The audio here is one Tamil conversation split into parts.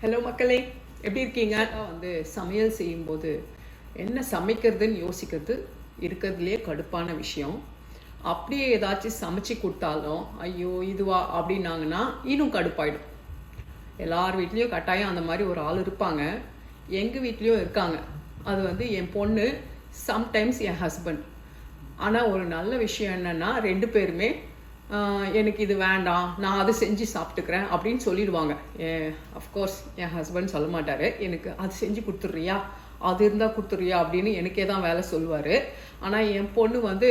ஹலோ மக்களே, எப்படி இருக்கீங்க? வந்து சமையல் செய்யும்போது என்ன சமைக்கிறதுன்னு யோசிக்கிறது இருக்கிறதுலே கடுப்பான விஷயம். அப்படியே ஏதாச்சும் சமைச்சு கொடுத்தாலும் ஐயோ இதுவா அப்படின்னாங்கன்னா இன்னும் கடுப்பாயிடும். எல்லார் வீட்லேயும் கட்டாயம் அந்த மாதிரி ஒரு ஆள் இருப்பாங்க. எங்கள் வீட்லேயும் இருக்காங்க. அது வந்து என் பொண்ணு, சம்டைம்ஸ் என் ஹஸ்பண்ட். ஆனால் ஒரு நல்ல விஷயம் என்னென்னா, ரெண்டு பேருமே எனக்கு இது வேண்டாம், நான் அதை செஞ்சு சாப்பிட்டுக்கிறேன் அப்படின்னு சொல்லிடுவாங்க. அஃப்கோர்ஸ் என் ஹஸ்பண்ட் சொல்ல மாட்டார், எனக்கு அது செஞ்சு கொடுத்துட்றியா, அது இருந்தால் கொடுத்துட்றியா அப்படின்னு எனக்கே தான் வேலை சொல்லுவார். ஆனால் என் பொண்ணு வந்து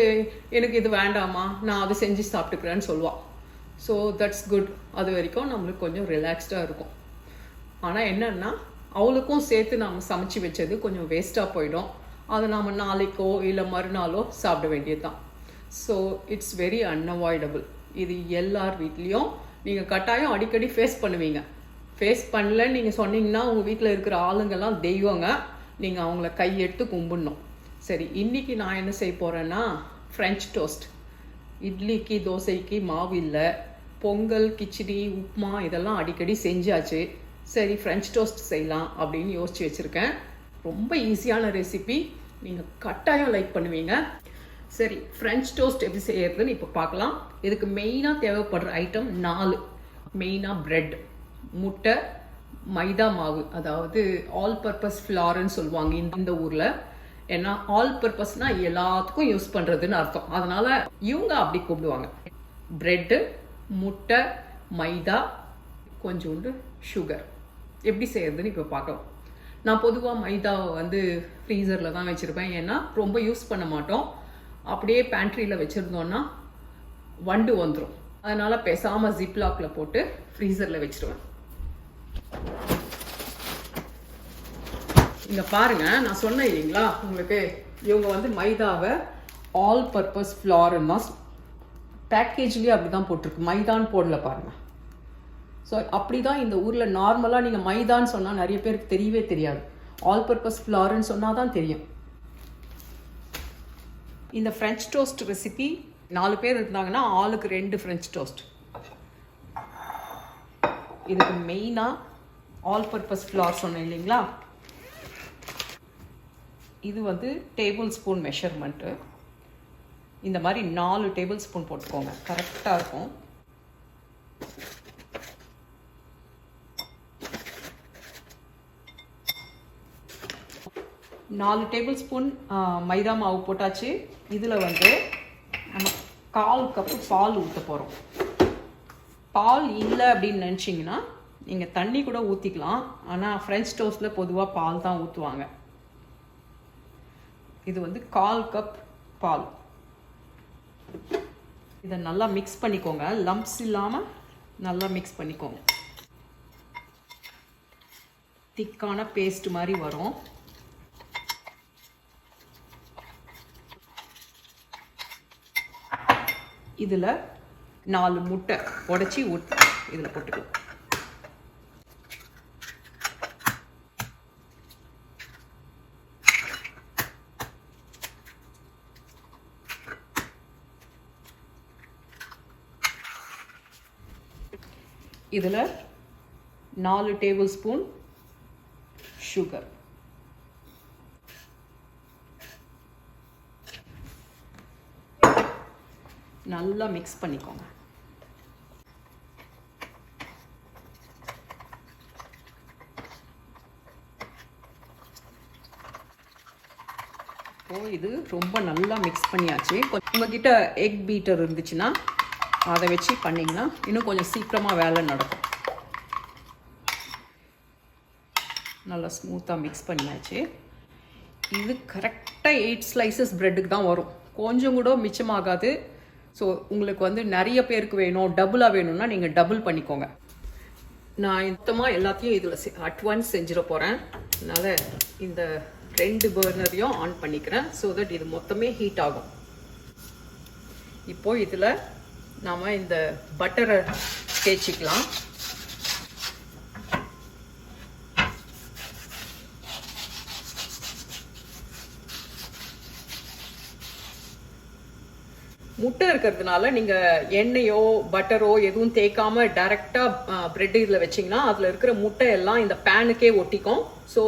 எனக்கு இது வேண்டாமா, நான் அதை செஞ்சு சாப்பிட்டுக்கிறேன்னு சொல்லுவாள். So that's good. அது வரைக்கும் நம்மளுக்கு கொஞ்சம் ரிலாக்ஸ்டாக இருக்கும். ஆனால் என்னென்னா, அவளுக்கும் சேர்த்து நம்ம சமைச்சு வச்சது கொஞ்சம் வேஸ்ட்டாக போயிடும். அதை நாம் நாளைக்கோ இல்லை மறுநாளோ சாப்பிட வேண்டியது தான். So it's very unavoidable. இது எல்லார் வீட்லேயும் நீங்கள் கட்டாயம் அடிக்கடி ஃபேஸ் பண்ணுவீங்க. ஃபேஸ் பண்ணலன்னு நீங்கள் சொன்னீங்கன்னா உங்கள் வீட்டில் இருக்கிற ஆளுங்கள்லாம் தெய்வங்க, நீங்கள் அவங்கள கையெடுத்து கும்பிடணும். சரி, இன்றைக்கி நான் என்ன செய்ய போகிறேன்னா, ஃப்ரெஞ்ச் டோஸ்ட். இட்லிக்கு தோசைக்கு மாவு இல்லை, பொங்கல் கிச்சடி உப்புமா இதெல்லாம் அடிக்கடி செஞ்சாச்சு. சரி, ஃப்ரெஞ்ச் டோஸ்ட் செய்யலாம் அப்படின்னு யோசித்து வச்சுருக்கேன். ரொம்ப ஈஸியான ரெசிபி, நீங்கள் கட்டாயம் லைக் பண்ணுவீங்க. சரி, ஃப்ரெஞ்ச் டோஸ்ட் எப்படி செய்யறதுன்னு இப்போ பார்க்கலாம். இதுக்கு மெயினாக தேவைப்படுற ஐட்டம் 4. மெயினாக பிரெட், முட்டை, மைதா மாவு, அதாவது ஆல் பர்பஸ் ஃப்ளார்ன்னு சொல்லுவாங்க இந்த ஊரில். ஏன்னா ஆல் பர்பஸ்னால் எல்லாத்துக்கும் யூஸ் பண்ணுறதுன்னு அர்த்தம், அதனால் இவங்க அப்படி கூப்பிடுவாங்க. பிரெட்டு, முட்டை, மைதா, கொஞ்சோண்டு சுகர். எப்படி செய்யறதுன்னு இப்போ பார்க்கலாம். நான் பொதுவாக மைதாவை வந்து ஃப்ரீசரில் தான் வச்சுருப்பேன். ஏன்னா ரொம்ப யூஸ் பண்ண மாட்டோம். அப்படியே பேண்ட்ரியில் வச்சுருந்தோன்னா வண்டு வந்துடும். அதனால் பேசாமல் ஜிப்லாக்கில் போட்டு ஃப்ரீசரில் வச்சுருவேன். இங்கே பாருங்கள், நான் சொன்னேன் இல்லைங்களா உங்களுக்கு, இவங்க வந்து மைதாவை ஆல் பர்பஸ் ஃப்ளார்ன்னு தான் பேக்கேஜ்லேயே அப்படி தான் போட்டிருக்கு, மைதான்னு போடல பாருங்கள். ஸோ அப்படி தான் இந்த ஊரில் நார்மலாக நீங்கள் மைதான்னு சொன்னால் நிறைய பேருக்கு தெரியவே தெரியாது. ஆல் பர்பஸ் ஃப்ளார்ன்னு சொன்னால் தான் தெரியும். இந்த ஃப்ரெஞ்ச் டோஸ்ட் ரெசிபி 4 பேர் இருந்தாங்கன்னா ஆளுக்கு 2 ஃப்ரெஞ்ச் டோஸ்ட். இதுக்கு மெயினாக ஆல் பர்பஸ் ஃப்ளார் சொன்னேன் இல்லைங்களா, இது வந்து டேபிள் ஸ்பூன் மெஷர்மெண்ட்டு. இந்த மாதிரி 4 டேபிள் ஸ்பூன் போட்டுக்கோங்க, கரெக்டாக இருக்கும். நாலு டேபிள் ஸ்பூன் மைதா மாவு போட்டாச்சு. இதில் வந்து நம்ம 1/4 கப்பு பால் ஊற்ற போகிறோம். பால் இல்லை அப்படின்னு நினச்சிங்கன்னா நீங்கள் தண்ணி கூட ஊற்றிக்கலாம். ஆனால் ஃப்ரெஞ்ச் டோஸ்ட்டில் பொதுவாக பால் தான் ஊற்றுவாங்க. இது வந்து 1/4 கப் பால். இதை நல்லா மிக்ஸ் பண்ணிக்கோங்க, லம்ப்ஸ் இல்லாமல் நல்லா மிக்ஸ் பண்ணிக்கோங்க. திக்கான பேஸ்ட் மாதிரி வரும். இதில் 4 முட்டை உடச்சி ஊற்றி இதில் போட்டுக்கலாம். இதில் 4 டேபிள் ஸ்பூன் சுகர். நல்லா மிக்ஸ் பண்ணிக்கோங்க. இது ரொம்ப நல்லா மிக்ஸ் பண்ணியாச்சு. உங்ககிட்ட எக் பீட்டர் இருந்துச்சுன்னா அதை வச்சு பண்ணிங்கன்னா இன்னும் கொஞ்சம் சீக்கிரமாக வேலை நடக்கும். நல்லா ஸ்மூத்தாக மிக்ஸ் பண்ணியாச்சு. இது கரெக்டாக 8 ஸ்லைசஸ் ப்ரெட்டுக்கு தான் வரும், கொஞ்சம் கூட மிச்சமாகாது. ஸோ உங்களுக்கு வந்து நிறைய பேருக்கு வேணும், டபுளாக வேணும்னா நீங்கள் டபுள் பண்ணிக்கோங்க. நான் மொத்தமாக எல்லாத்தையும் இதில் அட்வான்ஸ் செஞ்சிட போகிறேன். அதனால் இந்த 2 பர்னரையும் ஆன் பண்ணிக்கிறேன். ஸோ தட் இது மொத்தமே ஹீட் ஆகும். இப்போது இதில் நாம் இந்த பட்டரை தேய்ச்சிக்கலாம். முட்டை இருக்கிறதுனால நீங்கள் எண்ணெயோ பட்டரோ எதுவும் தேய்க்காம டைரெக்டாக ப்ரெட் இதில் வச்சிங்கன்னா அதில் இருக்கிற முட்டை எல்லாம் இந்த பேனுக்கே ஒட்டிக்கும். ஸோ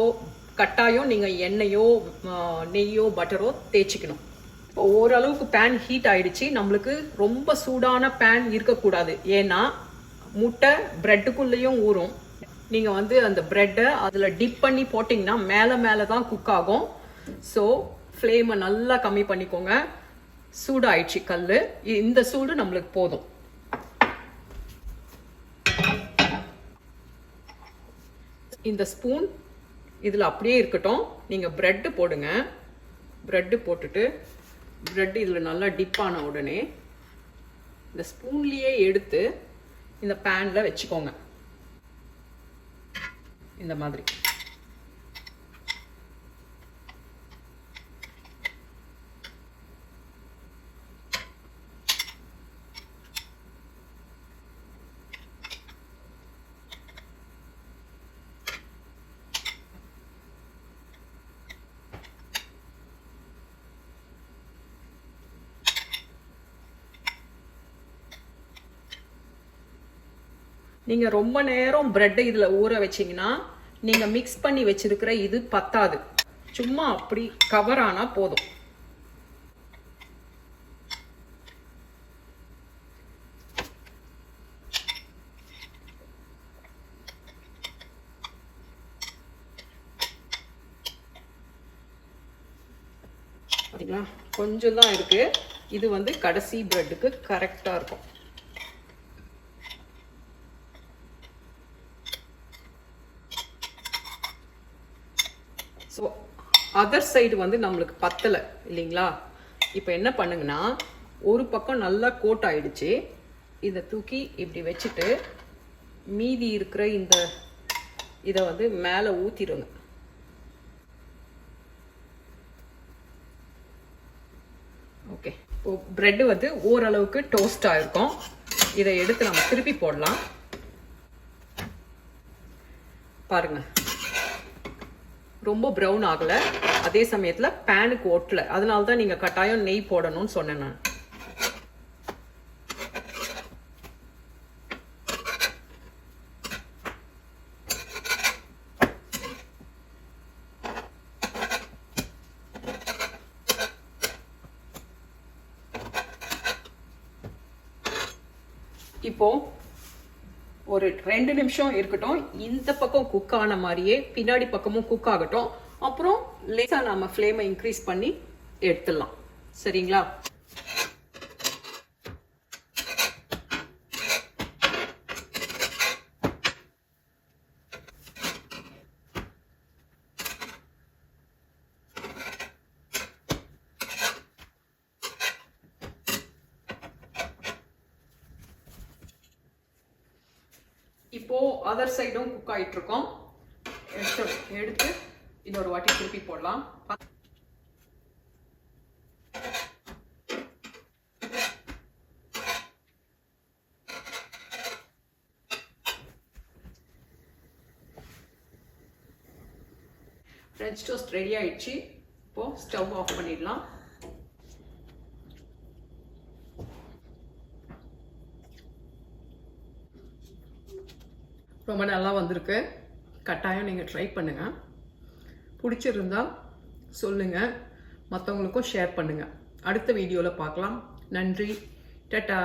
கட்டாயம் நீங்கள் எண்ணெயோ நெய்யோ பட்டரோ தேய்ச்சிக்கணும். இப்போ ஓரளவுக்கு பேன் ஹீட் ஆயிடுச்சு. நம்மளுக்கு ரொம்ப சூடான பேன் இருக்கக்கூடாது, ஏன்னா முட்டை ப்ரெட்டுக்குள்ளேயும் ஊறும். நீங்கள் வந்து அந்த ப்ரெட்டை அதில் டிப் பண்ணி போட்டிங்கன்னா மேலே தான் குக் ஆகும். ஸோ ஃப்ளேமை நல்லா கம்மி பண்ணிக்கோங்க. சூடாயிடுச்சு கல். இந்த சூடு நம்மளுக்கு போதும். இந்த ஸ்பூன் இதில் அப்படியே இருக்கட்டும். நீங்கள் ப்ரெட்டு போடுங்க. ப்ரெட்டு போட்டுட்டு ப்ரெட் இதில் நல்லா டிப் ஆன உடனே இந்த ஸ்பூன்லேயே எடுத்து இந்த பேனில் வச்சுக்கோங்க. இந்த மாதிரி நீங்கள் ரொம்ப நேரம் ப்ரெட்டை இதில் ஊற வச்சிங்கன்னா நீங்கள் மிக்ஸ் பண்ணி வச்சிருக்கிற இது பத்தாது. சும்மா அப்படி கவர் ஆனால் போதும். பார்த்தீங்களா, கொஞ்சம் தான் இருக்கு. இது வந்து கடைசி ப்ரெட்டுக்கு கரெக்டாக இருக்கும். ஸோ அதர் சைடு வந்து நம்மளுக்கு பத்தலை இல்லைங்களா? இப்போ என்ன பண்ணுங்கன்னா, ஒரு பக்கம் நல்லா கோட் ஆயிடுச்சு. இதை தூக்கி இப்படி வச்சுட்டு மீதி இருக்கிற இதை வந்து மேலே ஊற்றிடுங்க. ஓகே, இப்போ ப்ரெட்டு வந்து ஓரளவுக்கு டோஸ்ட் ஆகிருக்கும். இதை எடுத்து நம்ம திருப்பி போடலாம். பாருங்க, ரொம்ப ப்ரௌன் ஆகலை, அதே சமயத்தில் பேனுக்கு ஒட்டலை. அதனால தான் நீங்கள் கட்டாயம் நெய் போடணும்னு சொன்னேன் நான். இப்போ ஒரு 2 நிமிஷம் இருக்கட்டும். இந்த பக்கம் குக் ஆன மாதிரியே பின்னாடி பக்கமும் குக் ஆகட்டும். அப்புறம் லேசா நாம ஃப்ளேமை இன்க்ரீஸ் பண்ணி எடுத்துடலாம். சரிங்களா? இப்போ அதர் சைடும் குக் ஆயிட்டு இருக்கோம். எடுத்து இன்னொரு வாட்டி திருப்பி போடலாம். ஃப்ரெஞ்ச் டோஸ்ட் ரெடி ஆயிடுச்சு. இப்போ ஸ்டவ் ஆஃப் பண்ணிடலாம். ரொம்ப நல்லா வந்திருக்கு. கட்டாயம் நீங்கள் ட்ரை பண்ணுங்கள். பிடிச்சிருந்தா சொல்லுங்கள், மற்றவங்களுக்கும் ஷேர் பண்ணுங்கள். அடுத்த வீடியோவில் பார்க்கலாம். நன்றி. டாடா.